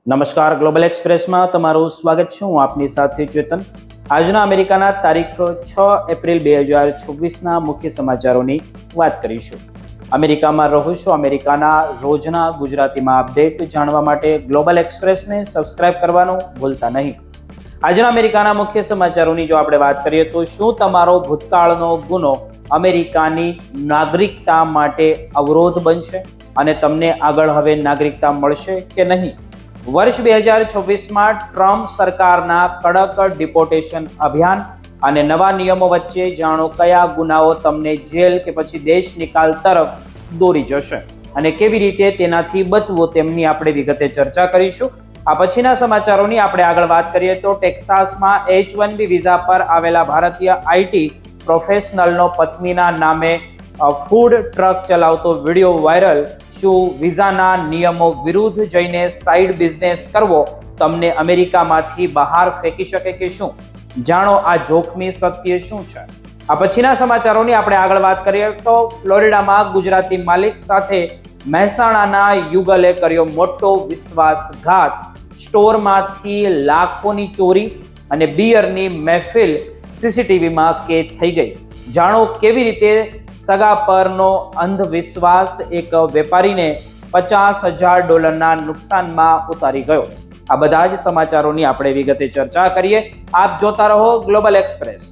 નમસ્કાર, ગ્લોબલ એક્સપ્રેસમાં તમારું સ્વાગત છે. હું આપની સાથે ચેતન. આજના અમેરિકાના તારીખ 6 એપ્રિલ 2026ના મુખ્ય સમાચારોની વાત કરીશું. અમેરિકામાં રહો છો, અમેરિકાના રોજના ગુજરાતીમાં અપડેટ જાણવા માટે ગ્લોબલ એક્સપ્રેસને સબસ્ક્રાઇબ કરવાનું ભૂલતા નહીં. આજના અમેરિકાના મુખ્ય સમાચારોની જો આપણે વાત કરીએ તો શું તમારો ભૂતકાળનો ગુનો અમેરિકાની નાગરિકતા માટે અવરોધ બનશે અને તમને આગળ હવે નાગરિકતા મળશે કે નહીં? વર્ષ 2026માં ટ્રમ્પ સરકારના કડક ડિપોર્ટેશન અભિયાન અને નવા નિયમો વચ્ચે જાણો કયા ગુનાઓ તમને જેલ કે પછી દેશ નિકાલ તરફ દોરી જશે અને કેવી રીતે તેનાથી બચવું તેમની આપણે વિગતે ચર્ચા કરીશું. આ પછીના સમાચારોની આપણે આગળ વાત કરીએ તો ટેક્સાસમાં H-1B વિઝા પર આવેલા ભારતીય આઈટી પ્રોફેશનલનો પત્નીના નામે ફૂડ ટ્રક ચલાવતો વિડીયો વાયરલ. શું વિઝાના નિયમો વિરુદ્ધ જઈને સાઇડ બિઝનેસ કરવો તમને અમેરિકામાંથી બહાર ફેંકી શકે કે શું? જાણો આ જોખમી સત્ય શું છે. આ પછીના સમાચારોની આપણે આગળ વાત કરીએ તો ફ્લોરિડામાં ગુજરાતી માલિક સાથે મહેસાણાના યુગલે કર્યો મોટો વિશ્વાસઘાત. સ્ટોરમાંથી લાખોની ચોરી અને બિયરની મહેફિલ સીસીટીવીમાં કેદ થઈ ગઈ. જાણો કેવી રીતે સગા પરનો અંધવિશ્વાસ એક વેપારીને $50,000 નુકસાનમાં ઉતારી ગયો. આ બધા જ સમાચારોની આપણે વિગતે ચર્ચા કરીએ. આપ જોતા રહો ગ્લોબલ એક્સપ્રેસ.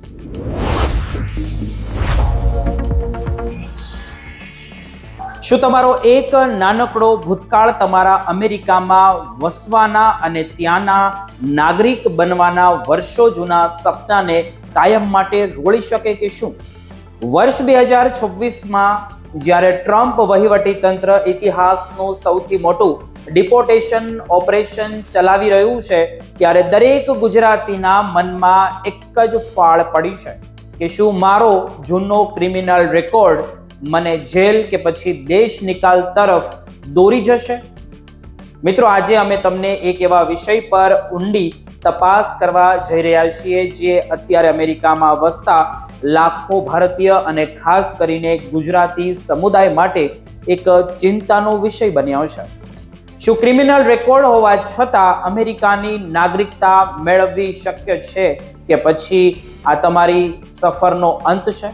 શું તમારો એક નાનકડો ભૂતકાળ તમારા અમેરિકામાં વસવાના અને ત્યાંના નાગરિક બનવાના વર્ષો જૂના સપનાને કાયમ માટે રોળી શકે કે શું? વર્ષ 2026માં જ્યારે ટ્રમ્પ વહીવટી તંત્ર ઇતિહાસનું સૌથી મોટું ડિપોર્ટેશન ઓપરેશન ચલાવી રહ્યું છે, ત્યારે દરેક ગુજરાતીના મનમાં એક જ ફાળ પડી છે કે શું મારો જૂનો ક્રિમિનલ રેકોર્ડ મને જેલ કે પછી દેશ નિકાલ તરફ દોરી જશે? મિત્રો, આજે અમે તમને એક એવા વિષય પર ઊંડી તપાસ કરવા જઈ રહ્યા છીએ જે અત્યારે અમેરિકામાં વસતા લાખો ભારતીય અને ખાસ કરીને ગુજરાતી સમુદાય માટે એક ચિંતાનો વિષય બન્યો છે. શું ક્રિમિનલ રેકોર્ડ હોવા છતાં અમેરિકાની નાગરિકતા મેળવવી શક્ય છે કે પછી આ તમારી સફરનો અંત છે?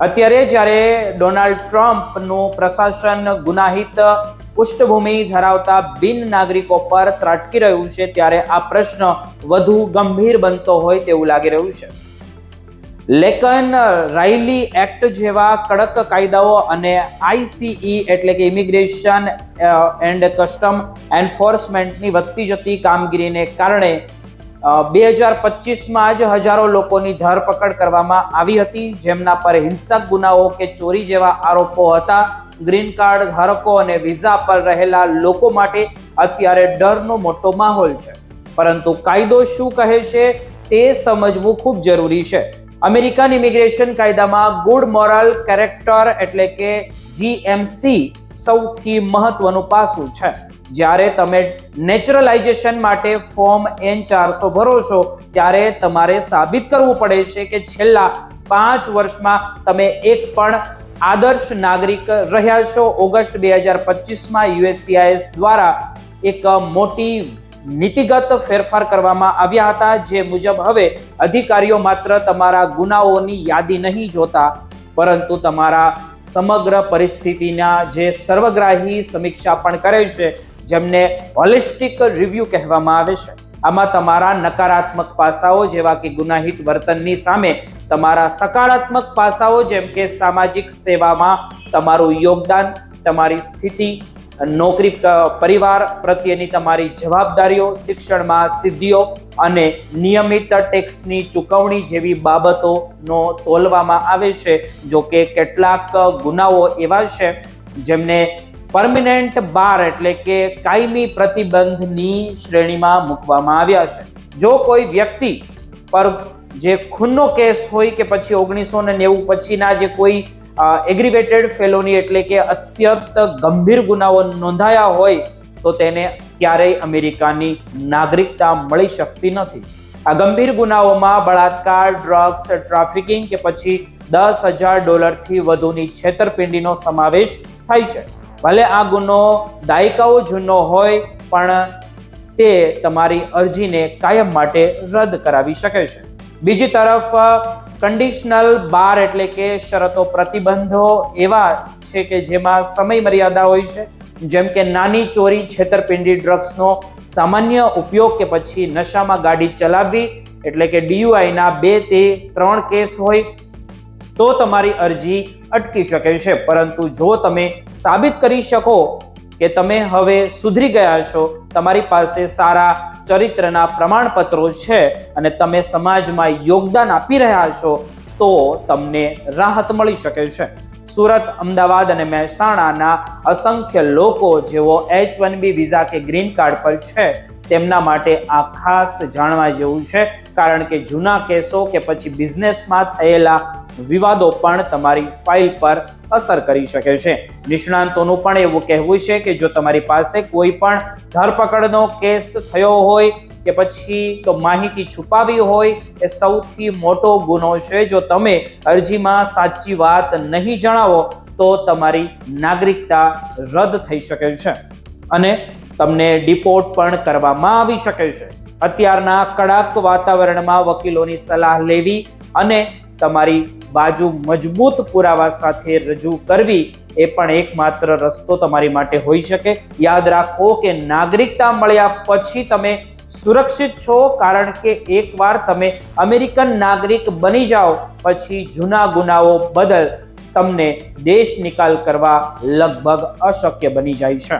અત્યારે જ્યારે ડોનાલ્ડ ટ્રમ્પનું પ્રશાસન ગુનાહિત પૃષ્ઠભૂમિ ધરાવતા બિન નાગરિકો પર ત્રાટકી રહ્યું છે, ત્યારે આ પ્રશ્ન વધુ ગંભીર બનતો હોય તેવું લાગી રહ્યું છે. લેકન રાયલી એક્ટ જેવા કડક કાયદાઓ અને ICE એટલે કે ઇમિગ્રેશન એન્ડ કસ્ટમ એન્ફોર્સમેન્ટની વધતી જતી કામગીરીને કારણે 2025માં જ હજારો લોકોની ધરપકડ કરવામાં આવી હતી, જેમના પર હિંસક ગુનાઓ કે ચોરી જેવા આરોપો હતા. ગ્રીન કાર્ડ ધારકો અને વિઝા પર રહેલા લોકો માટે અત્યારે ડરનો મોટો માહોલ છે. પરંતુ કાયદો શું કહે છે તે સમજવું ખૂબ જરૂરી છે. અમેરિકન ઇમિગ્રેશન કાયદામાં ગુડ મોરલ કેરેક્ટર એટલે કે GMC સૌથી મહત્વનું પાસું છે. જ્યારે તમે નેચરલાઇઝેશન માટે ફોર્મ N-400 ભરો છો, ત્યારે તમારે સાબિત કરવું પડે છે કે છેલ્લા 5 વર્ષમાં તમે એક પણ આદર્શ નાગરિક રહ્યા છો. ઓગસ્ટ 2025માં USCIS દ્વારા એક મોટી નીતિગત ફેરફાર કરવામાં આવ્યા હતા, જે મુજબ હવે અધિકારીઓ માત્ર તમારા ગુનાઓની યાદી નહીં જોતા, પરંતુ તમારા સમગ્ર પરિસ્થિતિના જે સર્વગ્રાહી સમીક્ષા પણ કરે છે, જેમને હોલિસ્ટિક રિવ્યુ કહેવામાં આવે છે. આમાં તમારા નકારાત્મક પાસાઓ જેવા કે ગુનાહિત વર્તનની સામે તમારા સકારાત્મક પાસાઓ જેમ કે સામાજિક સેવામાં તમારું યોગદાન, તમારી સ્થિતિ, નોકરી, પરિવાર પ્રત્યેની તમારી જવાબદારીઓ, શિક્ષણમાં સિદ્ધિઓ અને નિયમિત ટેક્સની ચૂકવણી જેવી બાબતોનો તોલવામાં આવે છે. જો કે કેટલાક ગુનાઓ એવા છે જેમને પરમિનન્ટ બાર એટલે કે કાયમી પ્રતિબંધની શ્રેણીમાં મૂકવામાં આવ્યા છે. જો કોઈ વ્યક્તિ પર જે ખૂનનો કેસ હોય કે પછી 1990 પછીના જે કોઈ એગ્રીવેટેડ ફેલોની એટલે કે અત્યંત ગંભીર ગુનાઓ નોંધાયા હોય તો તેને ક્યારેય અમેરિકાની નાગરિકતા મળી શકતી નથી. આ ગંભીર ગુનાઓમાં બળાત્કાર, ડ્રગ્સ ટ્રાફિકિંગ કે પછી $10,000 વધુની છેતરપિંડીનો સમાવેશ થાય છે. ભલે આ ગુનો દાયકાઓ જૂનો હોય, પણ તે તમારી અરજીને કાયમ માટે રદ કરાવી શકે છે. બીજી તરફ કન્ડિશનલ બાર એટલે કે શરતો પ્રતિબંધો એવા છે કે જેમાં સમય મર્યાદા હોય છે, જેમ કે નાની ચોરી, છેતરપિંડી, ડ્રગ્સનો સામાન્ય ઉપયોગ કે પછી નશામાં ગાડી ચલાવવી એટલે કે DUI ના 2 થી 3 કેસ હોય તો તમારી અરજી અટકી શકે છે. પરંતુ જો તમે સાબિત કરી શકો કે તમે હવે સુધરી ગયા છો, તમારી પાસે સારા ચરિત્રના પ્રમાણપત્રો છે અને તમે સમાજમાં યોગદાન આપી રહ્યા છો તો તમને રાહત મળી શકે છે. સુરત, અમદાવાદ અને મહેસાણાના અસંખ્ય લોકો જેઓ H1B વિઝા કે ગ્રીન કાર્ડ પર છે તેમના માટે આ ખાસ જાણવા જેવું છે, કારણ કે જૂના કેસો કે પછી બિઝનેસમાં થયેલા વિવાદો પણ તમારી ફાઇલ પર અસર કરી શકે છે. નિષ્ણાંતોનું પણ એવું કહેવું છે કે જો તમારી પાસે કોઈ પણ ધરપકડનો કેસ થયો હોય કે પછી તો માહિતી છુપાવી હોય એ સૌથી મોટો ગુનો છે. જો તમે અરજીમાં સાચી વાત નહીં જણાવો તો તમારી નાગરિકતા રદ થઈ શકે છે અને તમને ડિપોર્ટ પણ કરવામાં આવી શકે છે. અત્યારના કડક વાતાવરણમાં વકીલોની સલાહ લેવી અને તમારી બાજુ મજબૂત પુરાવા સાથે રજૂ કરવી એ પણ એકમાત્ર રસ્તો તમારી માટે હોઈ શકે. યાદ રાખો કે નાગરિકતા મળ્યા પછી તમે સુરક્ષિત છો, કારણ કે એકવાર તમે અમેરિકન નાગરિક બની જાઓ પછી જૂના ગુનાઓ બદલ તમને દેશ નિકાલ કરવા લગભગ અશક્ય બની જાય છે.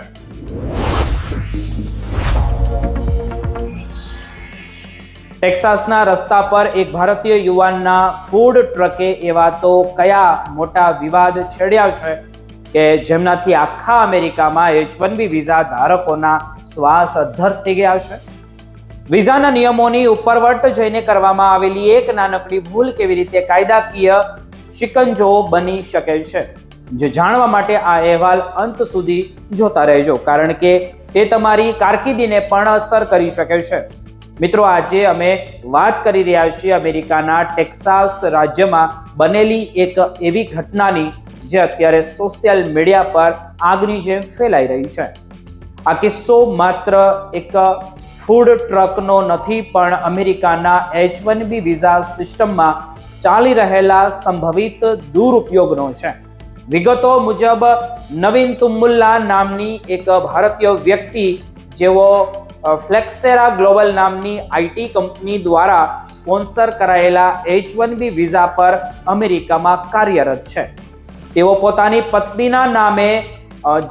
ટેક્સાસના રસ્તા પર એક ભારતીય યુવાનના ફૂડ ટ્રકે એવા તો કયા મોટા વિવાદ છેડ્યા છે કે જેમનાથી આખા અમેરિકામાં H1B વિઝા ધારકોના શ્વાસ અદ્ધર થઈ ગયા છે. વિઝાના નિયમોની ઉપરવટ જઈને કરવામાં આવેલી એક નાનકડી ભૂલ કેવી રીતે કાયદાકીય શિકંજો બની શકે છે, જે જાણવા માટે આ અહેવાલ અંત સુધી જોતા રહેજો, કારણ કે તે તમારી કારકિર્દીને પણ અસર કરી શકે છે. મિત્રો, આજે અમે વાત કરી રહ્યા છીએ અમેરિકાના ટેક્સાસ રાજ્યમાં બનેલી એક એવી ઘટનાની જે અત્યારે સોશિયલ મીડિયા પર આગની જેમ ફેલાઈ રહી છે. આ કિસ્સો માત્ર એક ફૂડ ટ્રકનો નથી, પણ અમેરિકાના H1B વિઝા સિસ્ટમમાં ચાલી રહેલા સંભવિત દુરુપયોગનો છે. વિગતો મુજબ નવીન તુમ્મુલ્લા નામની એક ભારતીય વ્યક્તિ જેઓ ફ્લેક્સેરા ગ્લોબલ નામની IT કંપની દ્વારા સ્પોન્સર કરાયેલા H1B વિઝા પર અમેરિકામાં કાર્યરત છે. તેઓ પોતાની પત્નીના નામે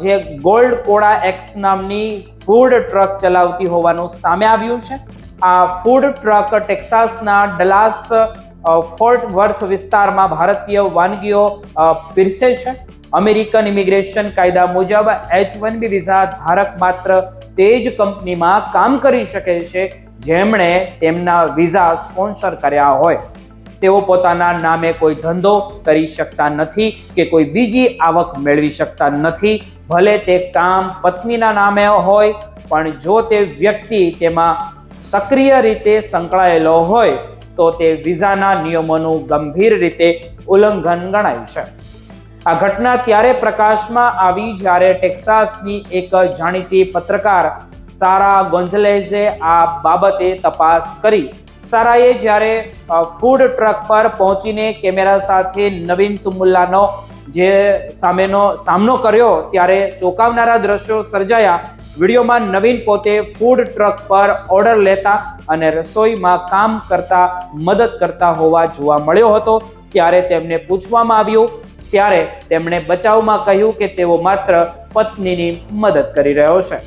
જે ગોલ્ડ કોડા X નામની ફૂડ ટ્રક ચલાવતી હોવાનું સામે આવ્યું છે. આ ફૂડ ટ્રક ટેક્સાસના ડલાસ ફોર્ટ વર્થ વિસ્તારમાં ભારતીય વાનગીઓ પીરસે છે. અમેરિકન ઇમિગ્રેશન કાયદા મુજબ H1B વિઝા ધારક માત્ર તે જ કંપનીમાં કામ કરી શકે છે જેમણે તેમના વિઝા સ્પોન્સર કર્યા હોય. તેઓ પોતાના નામે કોઈ ધંધો કરી શકતા નથી કે કોઈ બીજી આવક મેળવી શકતા નથી. ભલે તે કામ પત્નીના નામે હોય, પણ જો તે વ્યક્તિ તેમાં સક્રિય રીતે સંકળાયેલો હોય તો તે વિઝાના નિયમોનું ગંભીર રીતે ઉલ્લંઘન ગણાય છે. આ ઘટના ત્યારે પ્રકાશમાં આવી જ્યારે ટેક્સાસની એક જાણીતી પત્રકાર સારા ગોન્ઝલેઝે આ બાબતે તપાસ કરી. સારાએ જ્યારે ફૂડ ટ્રક પર પહોંચીને કેમેરા સાથે નવીન તુમ્મુલ્લાનો જે સામનો કર્યો ત્યારે ચોંકાવનારા દ્રશ્યો સર્જાયા. વિડીયોમાં નવીન પોતે ફૂડ ટ્રક પર ઓર્ડર લેતા અને રસોઈમાં કામ કરતા મદદ કરતા હોવા જોવા મળ્યો હતો. ત્યારે તેમને પૂછવામાં આવ્યું ત્યારે તેમણે બચાવમાં કહ્યું કે તેઓ માત્ર પત્નીની મદદ કરી રહ્યો છે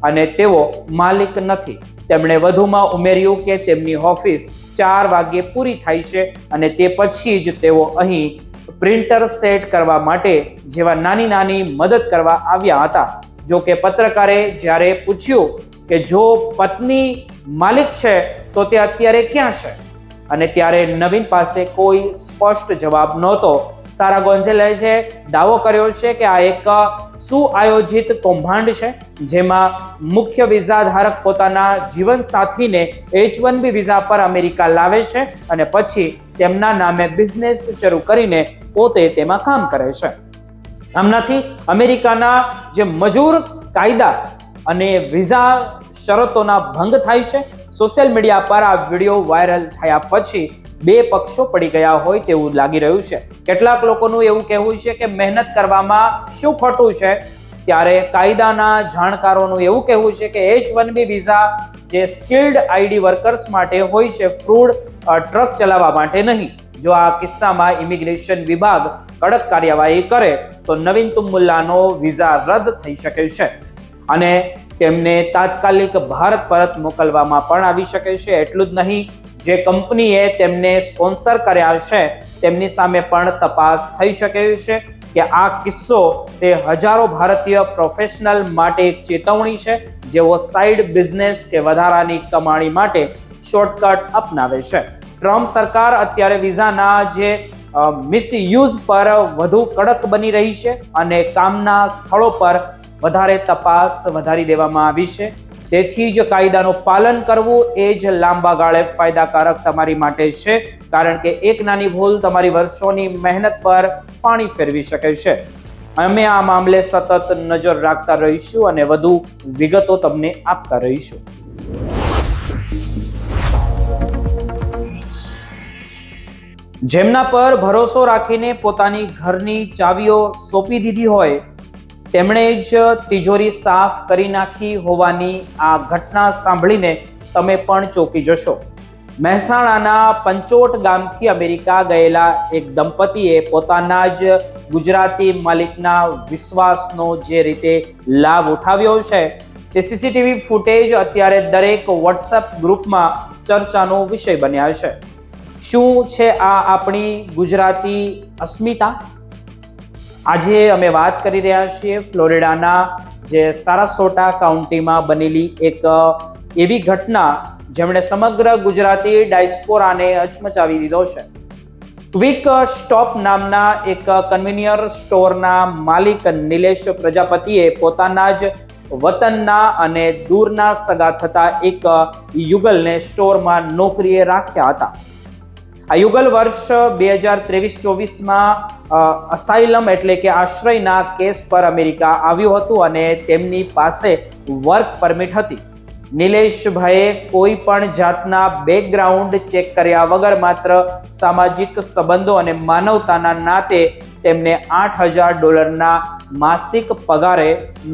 અને તેઓ માલિક નથી. તેમણે વધુમાં ઉમેર્યું કે તેમની ઓફિસ 4 વાગ્યે પૂરી થાય છે અને તે પછી જ તેઓ અહીં પ્રિન્ટર સેટ કરવા માટે જેવા નાની મદદ કરવા આવ્યા હતા. જો કે પત્રકારે જ્યારે પૂછ્યું કે જો પત્ની માલિક છે તો તે અત્યારે ક્યાં છે, અને ત્યારે નવીન પાસે કોઈ સ્પષ્ટ જવાબ નહોતો. સારા ગોન્ઝેલેઝે દાવો કર્યો છે કે આ એક સુઆયોજિત કૌભાંડ છે જેમાં મુખ્ય વિઝા ધારક પોતાના જીવનસાથીને H1B વિઝા પર અમેરિકા લાવે છે અને પછી તેમના નામે બિઝનેસ શરૂ કરીને પોતે તેમાં કામ કરે છે. આમનાથી અમેરિકાના જે મજૂર કાયદા અને વિઝા શરતોના ભંગ થાય છે. સોશિયલ મીડિયા પર આ વિડીયો વાયરલ થયા પછી બે પક્ષો પડી ગયા હોય તેવું લાગી રહ્યું છે. કેટલાક લોકોનું એવું કહેવું છે કે મહેનત કરવામાં શું ખોટું છે, ત્યારે કાયદાના જાણકારોનું એવું કહેવું છે કે H1B વિઝા જે સ્કિલ્ડ આઈડી વર્કર્સ માટે હોય છે, ફૂડ ટ્રક ચલાવવા માટે નહીં. જો આ કિસ્સામાં ઇમિગ્રેશન વિભાગ કડક કાર્યવાહી કરે તો નવીન તુમ્મુલ્લાનો વિઝા રદ થઈ શકે છે અને તેમને તાત્કાલિક ભારત પરત મોકલવામાં પણ આવી શકે છે. એટલું જ નહીં, જે કંપનીએ તેમને સ્પોન્સર કર્યા છે તેમની સામે પણ તપાસ થઈ શકે છે કે આ કિસ્સો તે હજારો ભારતીય પ્રોફેશનલ માટે એક ચેતવણી છે જેઓ સાઇડ બિઝનેસ કે વધારાની કમાણી માટે શોર્ટકટ અપનાવે છે. ટ્રમ્પ સરકાર અત્યારે વિઝાના જે મિસયુઝ પર વધુ કડક બની રહી છે અને કામના સ્થળો પર વધારે તપાસ વધારી દેવામાં આવી છે. તેથી જ કાયદાનું પાલન કરવું એ જ લાંબા ગાળે ફાયદાકારક તમારી માટે છે, કારણ કે એક નાની ભૂલ તમારી વર્ષોની મહેનત પર પાણી ફેરવી શકે છે. અમે આ મામલે સતત નજર રાખતા રહીશું અને વધુ વિગતો તમને આપતા રહીશું. જેમના પર ભરોસો રાખીને પોતાની ઘરની ચાવીઓ સોંપી દીધી હોય તેમણે જ તિજોરી સાફ કરી નાખી હોવાની આ ઘટના સાંભળીને તમે પણ ચોંકી જશો. મહેસાણાના પંચોટ ગામથી અમેરિકા ગયેલા એક દંપતીએ પોતાના જ ગુજરાતી માલિકના વિશ્વાસનો જે રીતે લાભ ઉઠાવ્યો છે તે સીસીટીવી ફૂટેજ અત્યારે દરેક વોટ્સએપ ગ્રુપમાં ચર્ચાનો વિષય બન્યા છે. શું છે આ આપણી ગુજરાતી અસ્મિતા? આજે અમે વાત કરી રહ્યા છીએ ફ્લોરિડાના જે સારાસોટા કાઉન્ટીમાં બનેલી એક એવી ઘટના જેમણે સમગ્ર ગુજરાતી ડાયસ્પોરાને હચમચાવી દીધો છે. ક્વિક સ્ટોપ નામના એક કન્વીનિયર સ્ટોરના માલિક નિલેશ પ્રજાપતિએ પોતાના જ વતનના અને દૂરના સગા થતા એક યુગલને સ્ટોરમાં નોકરીએ રાખ્યા હતા. આ યુગલ વર્ષ 2023-24માં અસાઇલમ એટલે કે આશ્રયના કેસ પર અમેરિકા આવ્યું હતું અને તેમની પાસે વર્ક પરમિટ હતી. નિલેશભાઈએ કોઈ પણ જાતના બેકગ્રાઉન્ડ ચેક કર્યા વગર માત્ર સામાજિક સંબંધો અને માનવતાના નાતે તેમને $8,000 માસિક પગારે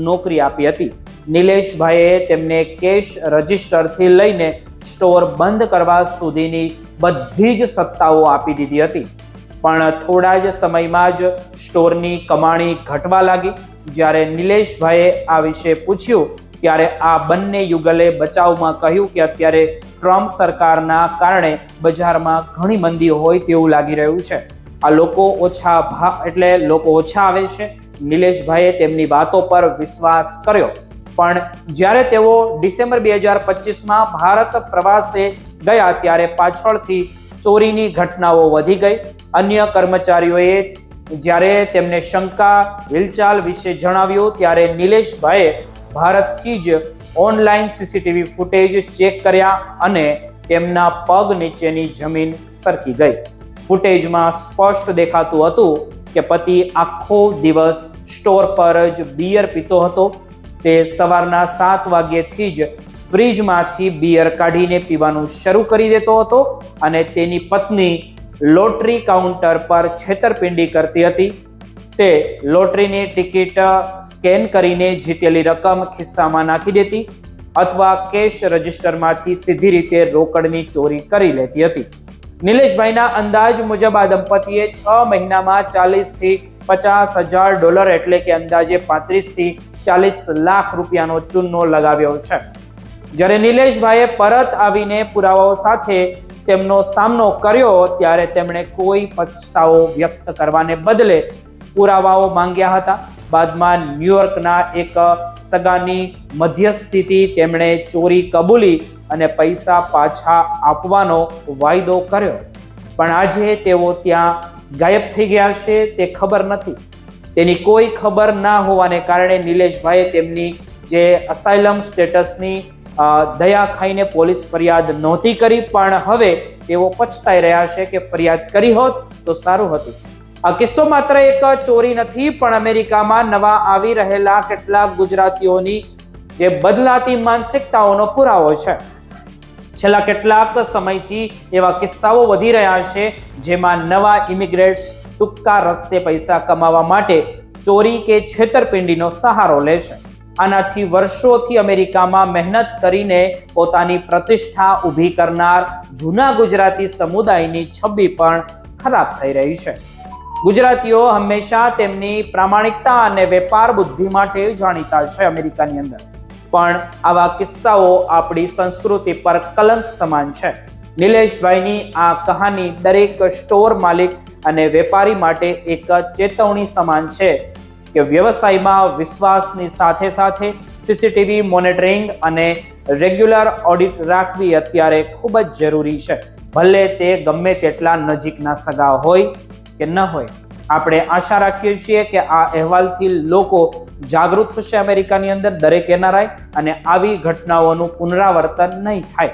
નોકરી આપી હતી. નિલેશભાઈએ તેમને કેશ રજિસ્ટરથી લઈને સ્ટોર બંધ કરવા સુધીની બધી જ સત્તાઓ આપી દીધી હતી. પણ થોડા જ સમયમાં જ સ્ટોરની કમાણી ઘટવા લાગી. જ્યારે નિલેશભાઈએ આ વિશે પૂછ્યું ત્યારે આ બંને યુગલે બચાવમાં કહ્યું કે અત્યારે ટ્રમ્પ સરકારના કારણે બજારમાં ઘણી મંદી હોય તેવું લાગી રહ્યું છે. આ લોકો ઓછા આવે છે. નિલેશભાઈએ તેમની વાતો પર વિશ્વાસ કર્યો. પણ જ્યારે તેઓ ડિસેમ્બર 2025માં ભારત પ્રવાસે ગયા ત્યારે પાછળથી ચોરીની ઘટનાઓ વધી ગઈ. અન્ય કર્મચારીઓએ જ્યારે તેમને શંકા હિલચાલ વિશે જણાવ્યું ત્યારે નિલેશભાઈએ ભારતથી જ ઓનલાઈન સીસીટીવી ફૂટેજ ચેક કર્યા અને તેમના પગ નીચેની જમીન સરકી ગઈ. ફૂટેજમાં સ્પષ્ટ દેખાતું હતું કે પતિ આખો દિવસ સ્ટોર પર જ બિયર પીતો હતો. તે સવારના 7 વાગ્યેથી જ ફ્રીજમાંથી બિયર કાઢીને પીવાનું શરૂ કરી દેતો હતો અને તેની પત્ની લોટરી કાઉન્ટર પર છેતરપિંડી કરતી હતી. તે લોટરીની ટિકિટ સ્કેન કરીને જીતેલી રકમ ખિસ્સામાં નાખી દેતી અથવા કેશ રજિસ્ટરમાંથી સીધી રીતે રોકડની ચોરી કરી લેતી હતી. નિલેશભાઈના અંદાજ મુજબ આ દંપતીએ 6 મહિનામાં $40,000 એટલે કે અંદાજે 35 થી 40 લાખ રૂપિયાનો ચૂનો લગાવ્યો છે. જ્યારે નિલેશભાઈએ પરત આવીને પુરાવાઓ સાથે તેમનો સામનો કર્યો ત્યારે તેમણે કોઈ પછતાવો વ્યક્ત કરવાને બદલે પુરાવાઓ માંગ્યા હતા. બાદમાં ન્યુયોર્કના એક સગાની મધ્યસ્થીથી તેમણે ચોરી કબૂલી અને પૈસા પાછા આપવાનો વાયદો કર્યો. પણ આજે તેઓ ત્યાં ગાયબ થઈ ગયા છે તે ખબર નથી. તેની કોઈ ખબર ના હોવાને કારણે નિલેશભાઈએ તેમની જે અસાઇલમ સ્ટેટસની દયા ખાઈને પોલીસ ફરિયાદ નહોતી કરી. પણ હવે તેઓ પછતાઈ રહ્યા છે કે ફરિયાદ કરી હોત તો સારું હતું. આ કિસ્સો માત્ર એક ચોરી નથી પણ અમેરિકામાં નવા આવી રહેલા કેટલાક ગુજરાતીઓની જે બદલાતી માનસિકતાઓનો પુરાવો છે. છેલ્લા કેટલાક સમયથી એવા કિસ્સાઓ વધી રહ્યા છે જેમાં નવા ઇમિગ્રેન્ટ્સ ટૂંકા રસ્તે પૈસા કમાવા માટે ચોરી કે છેતરપિંડીનો સહારો લે છે. આનાથી વર્ષોથી અમેરિકામાં મહેનત કરીને પોતાની પ્રતિષ્ઠા ઊભી કરનાર જૂના ગુજરાતી સમુદાયની છબી પણ ખરાબ થઈ રહી છે. ગુજરાતીઓ હંમેશા તેમની પ્રામાણિકતા અને વેપાર બુદ્ધિ માટે જાણીતા છે અમેરિકાની અંદર, પણ આવા કિસ્સાઓ આપણી સંસ્કૃતિ પર કલંક સમાન છે. નિલેશભાઈની આ કહાની દરેક સ્ટોર માલિક અને વેપારી માટે એક ચેતવણી સમાન છે કે વ્યવસાયમાં વિશ્વાસની સાથે સાથે સીસીટીવી મોનિટરિંગ અને રેગ્યુલર ઓડિટ રાખવી અત્યારે ખૂબ જ જરૂરી છે, ભલે તે ગમે તેટલા નજીકના સગા હોય કે ન હોય. આપણે આશા રાખીએ છીએ કે આ અહેવાલથી લોકો જાગૃત થશે અમેરિકાની અંદર, દરેક એનઆરઆઈ, અને આવી ઘટનાઓનું પુનરાવર્તન નહીં થાય.